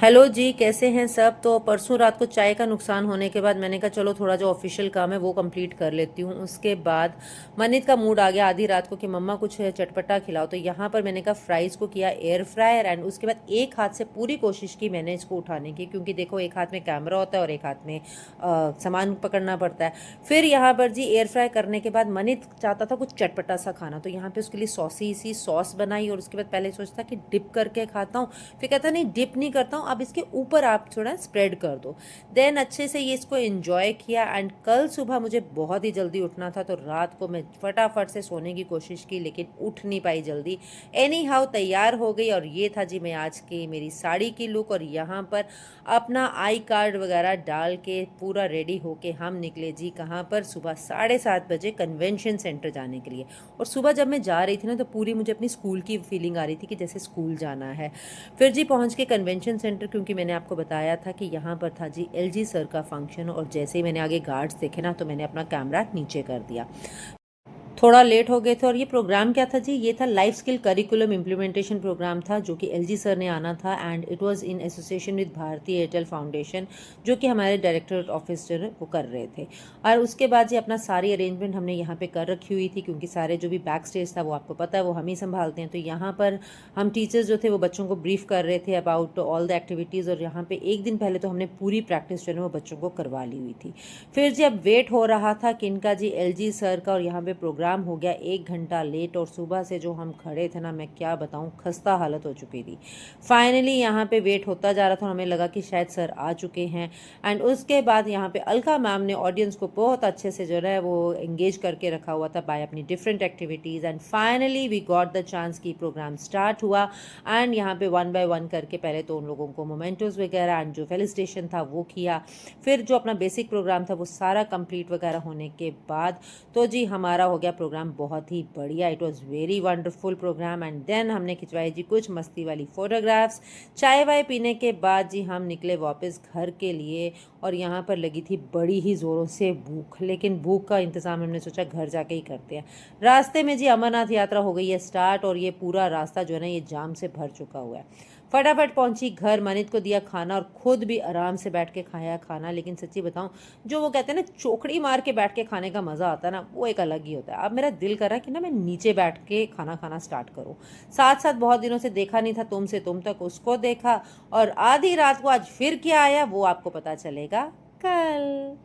Hello जी, कैसे हैं सब। तो परसों रात को चाय का नुकसान होने के बाद मैंने कहा चलो थोड़ा जो ऑफिशियल काम है वो कंप्लीट कर लेती हूँ। उसके बाद मनीत का मूड आ गया आधी रात को कि मम्मा कुछ चटपटा खिलाओ। तो यहाँ पर मैंने कहा फ्राइज़ को किया एयर फ्रायर एंड उसके बाद एक हाथ से पूरी कोशिश की मैंने इसको उठाने की, क्योंकि देखो एक हाथ में कैमरा होता है और एक हाथ में सामान पकड़ना पड़ता है। फिर यहाँ पर जी एयर फ्राई करने के बाद मनीत चाहता था कुछ चटपटा सा खाना, तो यहाँ पे उसके लिए सॉसी सी सॉस बनाई और उसके बाद पहले सोचता कि डिप करके खाता हूँ, फिर कहता नहीं डिप नहीं करता हूँ, अब इसके ऊपर आप थोड़ा स्प्रेड कर दो। देन अच्छे से ये इसको एंजॉय किया एंड कल सुबह मुझे बहुत ही जल्दी उठना था, तो रात को मैं फटाफट से सोने की कोशिश की लेकिन उठ नहीं पाई जल्दी। एनी हाउ तैयार हो गई और ये था जी मैं आज की मेरी साड़ी की लुक। और यहाँ पर अपना आई कार्ड वगैरह डाल के पूरा रेडी होके हम निकले जी कहाँ पर, सुबह 7:30 बजे कन्वेंशन सेंटर जाने के लिए। और सुबह जब मैं जा रही थी ना तो पूरी मुझे अपनी स्कूल की फीलिंग आ रही थी कि जैसे स्कूल जाना है। फिर जी पहुंच के कन्वेंशन सेंटर, क्योंकि मैंने आपको बताया था कि यहाँ पर था जी एलजी सर का फंक्शन, और जैसे ही मैंने आगे गार्ड्स देखे ना तो मैंने अपना कैमरा नीचे कर दिया। थोड़ा लेट हो गए थे। और ये प्रोग्राम क्या था जी, ये था life skill curriculum implementation programme था जो कि एलजी सर ने आना था and it was in association with Bharti Airtel Foundation, जो कि हमारे डायरेक्टर ऑफिस जो है वो कर रहे थे। और उसके बाद जी अपना सारी अरेंजमेंट हमने यहाँ पे कर रखी हुई थी, क्योंकि सारे जो भी बैक स्टेज था वो आपको पता है वो हम ही संभालते हैं। तो यहाँ पर हम टीचर्स जो थे वो बच्चों को ब्रीफ कर रहे थे अबाउट ऑल द एक्टिविटीज़, और यहाँ पे एक दिन पहले तो हमने पूरी प्रैक्टिस जो है वो बच्चों को करवा ली हुई थी। फिर जी अब वेट हो रहा था किनका जी, एलजी सर का, और यहाँ पे प्रोग्राम हो गया 1 घंटा लेट। और सुबह से जो हम खड़े थे ना, मैं क्या बताऊँ, खस्ता हालत हो चुकी थी। फाइनली यहाँ पे वेट होता जा रहा था, हमें लगा कि शायद सर आ चुके हैं। एंड उसके बाद यहाँ पे अलका मैम ने ऑडियंस को बहुत अच्छे से जो है वो एंगेज करके रखा हुआ था बाय अपनी different activities. And finally we got the chance की प्रोग्राम स्टार्ट हुआ। एंड यहाँ पे 1 बाय 1 करके पहले तो उन लोगों को मोमेंटोज वगैरह एंड जो फेलिसिटेशन था वो किया। फिर जो अपना बेसिक प्रोग्राम था वो सारा कंप्लीट वगैरह होने के बाद तो जी हमारा हो गया प्रोग्राम बहुत ही बढ़िया। It was very wonderful programme. And then हमने खिंचवाई जी कुछ मस्ती वाली फ़ोटोग्राफ्स। चाय वाय पीने के बाद जी हम निकले वापस घर के लिए। और यहाँ पर लगी थी बड़ी ही ज़ोरों से भूख, लेकिन भूख का इंतज़ाम हमने सोचा घर जाके ही करते हैं। रास्ते में जी अमरनाथ यात्रा हो गई है स्टार्ट, और ये पूरा रास्ता जो है ना ये जाम से भर चुका हुआ है। फटाफट पहुंची घर, मनित को दिया खाना और खुद भी आराम से बैठ के खाया खाना। लेकिन सच्ची बताऊं, जो वो कहते हैं ना चोखड़ी मार के बैठ के खाने का मज़ा आता है ना, वो एक अलग ही होता है। अब मेरा दिल कर रहा है कि ना मैं नीचे बैठ के खाना खाना स्टार्ट करूं। साथ साथ बहुत दिनों से देखा नहीं था तुम से तुम तक, उसको देखा। और आधी रात को आज फिर क्या आया वो आपको पता चलेगा कल।